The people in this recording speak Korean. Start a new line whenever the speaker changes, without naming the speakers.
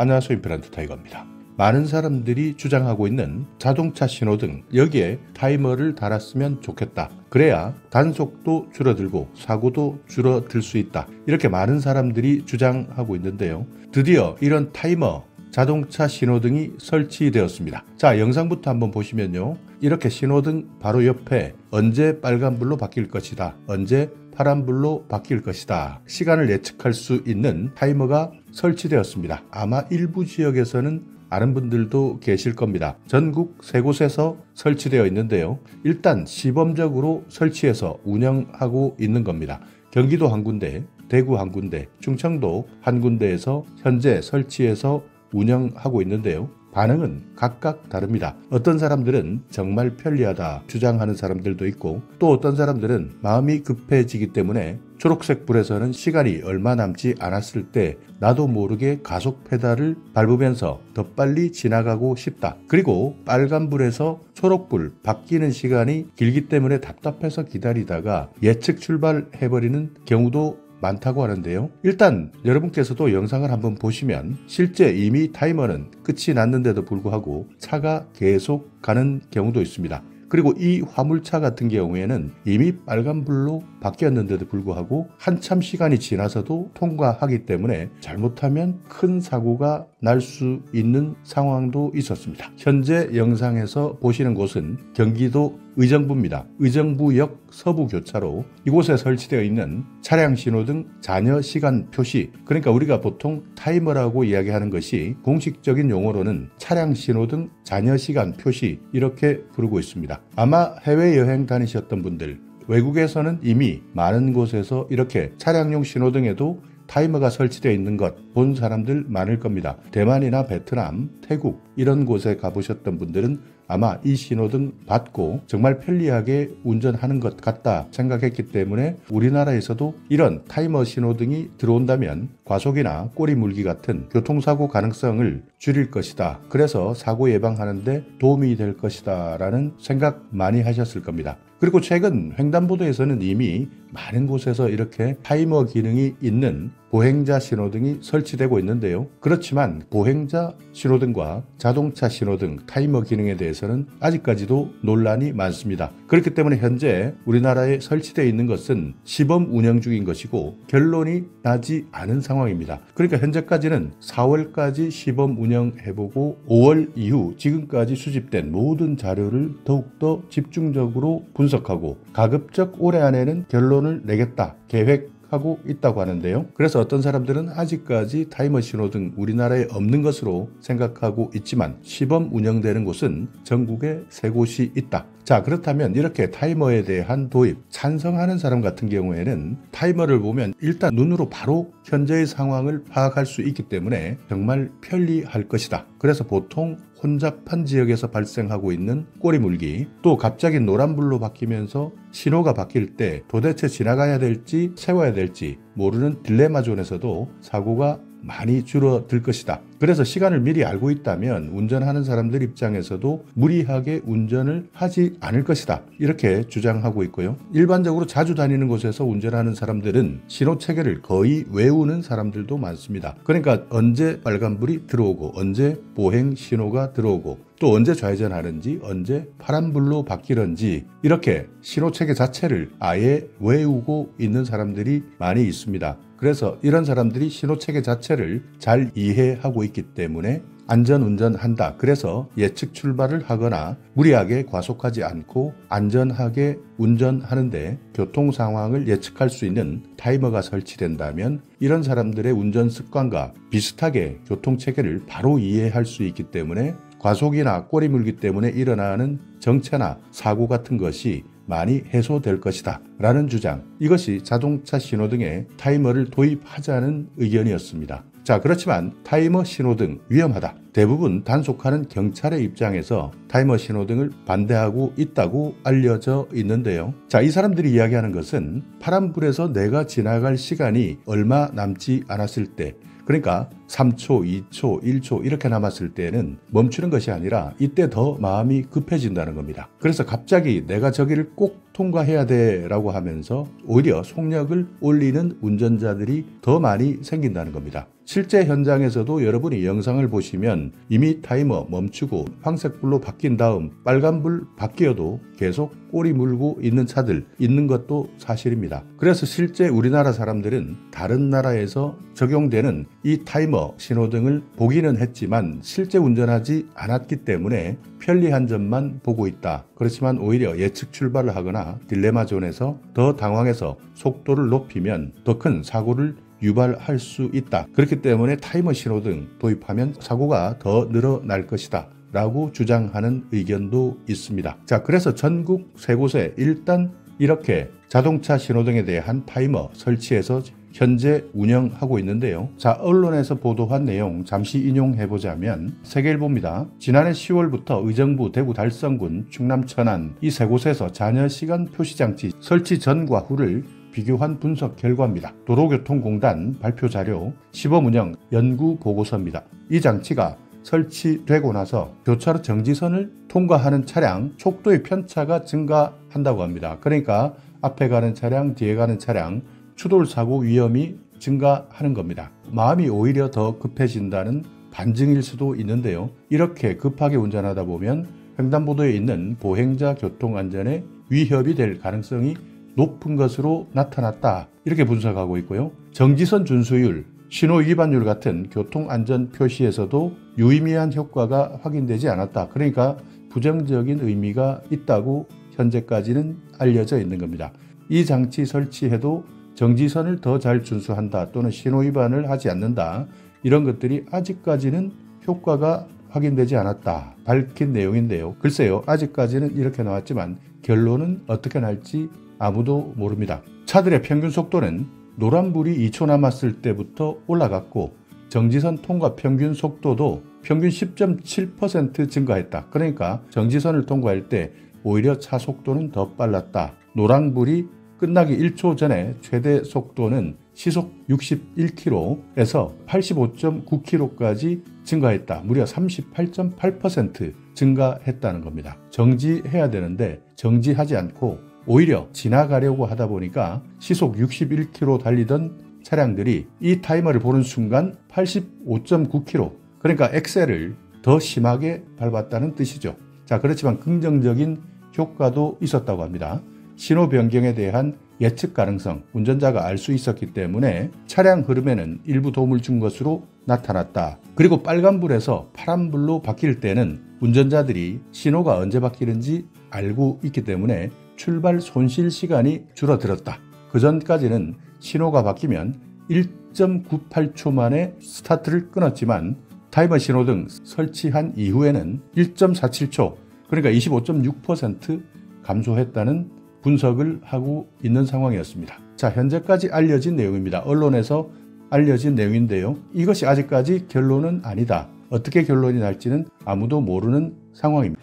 안녕하세요. 임페란트 타이거입니다. 많은 사람들이 주장하고 있는 자동차 신호등, 여기에 타이머를 달았으면 좋겠다. 그래야 단속도 줄어들고 사고도 줄어들 수 있다. 이렇게 많은 사람들이 주장하고 있는데요. 드디어 이런 타이머, 자동차 신호등이 설치되었습니다. 자, 영상부터 한번 보시면요. 이렇게 신호등 바로 옆에 언제 빨간불로 바뀔 것이다, 언제 파란불로 바뀔 것이다, 시간을 예측할 수 있는 타이머가 설치되었습니다. 아마 일부 지역에서는 아는 분들도 계실 겁니다. 전국 3곳에서 설치되어 있는데요. 일단 시범적으로 설치해서 운영하고 있는 겁니다. 경기도 한 군데, 대구 한 군데, 충청도 한 군데에서 현재 설치해서 운영하고 있는데요. 반응은 각각 다릅니다. 어떤 사람들은 정말 편리하다 주장하는 사람들도 있고, 또 어떤 사람들은 마음이 급해지기 때문에 초록색 불에서는 시간이 얼마 남지 않았을 때 나도 모르게 가속 페달을 밟으면서 더 빨리 지나가고 싶다. 그리고 빨간불에서 초록불 바뀌는 시간이 길기 때문에 답답해서 기다리다가 예측 출발해버리는 경우도 많다고 하는데요. 일단 여러분께서도 영상을 한번 보시면 실제 이미 타이머는 끝이 났는데도 불구하고 차가 계속 가는 경우도 있습니다. 그리고 이 화물차 같은 경우에는 이미 빨간불로 바뀌었는데도 불구하고 한참 시간이 지나서도 통과하기 때문에 잘못하면 큰 사고가 날 수 있는 상황도 있었습니다. 현재 영상에서 보시는 곳은 경기도 의정부입니다. 의정부역 서부교차로 이곳에 설치되어 있는 차량 신호등 잔여 시간 표시, 그러니까 우리가 보통 타이머라고 이야기하는 것이 공식적인 용어로는 차량 신호등 잔여 시간 표시, 이렇게 부르고 있습니다. 아마 해외여행 다니셨던 분들, 외국에서는 이미 많은 곳에서 이렇게 차량용 신호등에도 타이머가 설치되어 있는 것 본 사람들 많을 겁니다. 대만이나 베트남, 태국 이런 곳에 가보셨던 분들은 아마 이 신호등 받고 정말 편리하게 운전하는 것 같다 생각했기 때문에 우리나라에서도 이런 타이머 신호등이 들어온다면 과속이나 꼬리 물기 같은 교통사고 가능성을 줄일 것이다. 그래서 사고 예방하는 데 도움이 될 것이다 라는 생각 많이 하셨을 겁니다. 그리고 최근 횡단보도에서는 이미 많은 곳에서 이렇게 타이머 기능이 있는 보행자 신호등이 설치되고 있는데요. 그렇지만 보행자 신호등과 자동차 신호등 타이머 기능에 대해서는 아직까지도 논란이 많습니다. 그렇기 때문에 현재 우리나라에 설치되어 있는 것은 시범 운영 중인 것이고 결론이 나지 않은 상황입니다. 그러니까 현재까지는 4월까지 시범 운영해보고 5월 이후 지금까지 수집된 모든 자료를 더욱더 집중적으로 분석하고 가급적 올해 안에는 결론을 내겠다 계획하고 있다고 하는데요. 그래서 어떤 사람들은 아직까지 타이머 신호등 우리나라에 없는 것으로 생각하고 있지만 시범 운영되는 곳은 전국에 3곳이 있다. 자, 그렇다면 이렇게 타이머에 대한 도입 찬성하는 사람 같은 경우에는 타이머를 보면 일단 눈으로 바로 현재의 상황을 파악할 수 있기 때문에 정말 편리할 것이다. 그래서 보통 혼잡한 지역에서 발생하고 있는 꼬리 물기, 또 갑자기 노란불로 바뀌면서 신호가 바뀔 때 도대체 지나가야 될지 세워야 될지 모르는 딜레마 존에서도 사고가 많이 줄어들 것이다. 그래서 시간을 미리 알고 있다면 운전하는 사람들 입장에서도 무리하게 운전을 하지 않을 것이다. 이렇게 주장하고 있고요. 일반적으로 자주 다니는 곳에서 운전하는 사람들은 신호 체계를 거의 외우는 사람들도 많습니다. 그러니까 언제 빨간불이 들어오고 언제 보행 신호가 들어오고 또 언제 좌회전하는지 언제 파란불로 바뀌는지 이렇게 신호 체계 자체를 아예 외우고 있는 사람들이 많이 있습니다. 그래서 이런 사람들이 신호체계 자체를 잘 이해하고 있기 때문에 안전운전한다. 그래서 예측 출발을 하거나 무리하게 과속하지 않고 안전하게 운전하는데 교통 상황을 예측할 수 있는 타이머가 설치된다면 이런 사람들의 운전 습관과 비슷하게 교통체계를 바로 이해할 수 있기 때문에 과속이나 꼬리 물기 때문에 일어나는 정체나 사고 같은 것이 많이 해소될 것이다 라는 주장, 이것이 자동차 신호등에 타이머를 도입하자는 의견이었습니다. 자, 그렇지만 타이머 신호등 위험하다. 대부분 단속하는 경찰의 입장에서 타이머 신호등을 반대하고 있다고 알려져 있는데요. 자, 이 사람들이 이야기하는 것은 파란불에서 내가 지나갈 시간이 얼마 남지 않았을 때, 그러니까 3초, 2초, 1초 이렇게 남았을 때는 멈추는 것이 아니라 이때 더 마음이 급해진다는 겁니다. 그래서 갑자기 내가 저기를 꼭 통과해야 돼 라고 하면서 오히려 속력을 올리는 운전자들이 더 많이 생긴다는 겁니다. 실제 현장에서도 여러분이 영상을 보시면 이미 타이머 멈추고 황색불로 바뀐 다음 빨간불 바뀌어도 계속 꼬리 물고 있는 차들 있는 것도 사실입니다. 그래서 실제 우리나라 사람들은 다른 나라에서 적용되는 이 타이머 신호등을 보기는 했지만 실제 운전하지 않았기 때문에 편리한 점만 보고 있다. 그렇지만 오히려 예측 출발을 하거나 딜레마 존에서 더 당황해서 속도를 높이면 더 큰 사고를 유발할 수 있다. 그렇기 때문에 타이머 신호등 도입하면 사고가 더 늘어날 것이다 라고 주장하는 의견도 있습니다. 자, 그래서 전국 세 곳에 일단 이렇게 자동차 신호등에 대한 타이머 설치해서 현재 운영하고 있는데요. 자, 언론에서 보도한 내용 잠시 인용해보자면 세계일보입니다. 지난해 10월부터 의정부, 대구, 달성군, 충남, 천안 이 세 곳에서 잔여시간 표시장치 설치 전과 후를 비교한 분석 결과입니다. 도로교통공단 발표 자료, 시범운영 연구 보고서입니다. 이 장치가 설치되고 나서 교차로 정지선을 통과하는 차량 속도의 편차가 증가한다고 합니다. 그러니까 앞에 가는 차량, 뒤에 가는 차량 추돌사고 위험이 증가하는 겁니다. 마음이 오히려 더 급해진다는 반증일 수도 있는데요. 이렇게 급하게 운전하다 보면 횡단보도에 있는 보행자 교통안전에 위협이 될 가능성이 높은 것으로 나타났다. 이렇게 분석하고 있고요. 정지선 준수율, 신호 위반율 같은 교통안전 표시에서도 유의미한 효과가 확인되지 않았다. 그러니까 부정적인 의미가 있다고 현재까지는 알려져 있는 겁니다. 이 장치 설치해도 정지선을 더 잘 준수한다 또는 신호 위반을 하지 않는다. 이런 것들이 아직까지는 효과가 확인되지 않았다. 밝힌 내용인데요. 글쎄요. 아직까지는 이렇게 나왔지만 결론은 어떻게 날지 아무도 모릅니다. 차들의 평균 속도는 노란불이 2초 남았을 때부터 올라갔고 정지선 통과 평균 속도도 평균 10.7% 증가했다. 그러니까 정지선을 통과할 때 오히려 차 속도는 더 빨랐다. 노란불이 끝나기 1초 전에 최대 속도는 시속 61km에서 85.9km까지 증가했다. 무려 38.8% 증가했다는 겁니다. 정지해야 되는데 정지하지 않고 오히려 지나가려고 하다 보니까 시속 61km 달리던 차량들이 이 타이머를 보는 순간 85.9km, 그러니까 엑셀을 더 심하게 밟았다는 뜻이죠. 자, 그렇지만 긍정적인 효과도 있었다고 합니다. 신호 변경에 대한 예측 가능성, 운전자가 알 수 있었기 때문에 차량 흐름에는 일부 도움을 준 것으로 나타났다. 그리고 빨간불에서 파란불로 바뀔 때는 운전자들이 신호가 언제 바뀌는지 알고 있기 때문에 출발 손실 시간이 줄어들었다. 그 전까지는 신호가 바뀌면 1.98초 만에 스타트를 끊었지만 타이머 신호등 설치한 이후에는 1.47초, 그러니까 25.6% 감소했다는 분석을 하고 있는 상황이었습니다. 자, 현재까지 알려진 내용입니다. 언론에서 알려진 내용인데요. 이것이 아직까지 결론은 아니다. 어떻게 결론이 날지는 아무도 모르는 상황입니다.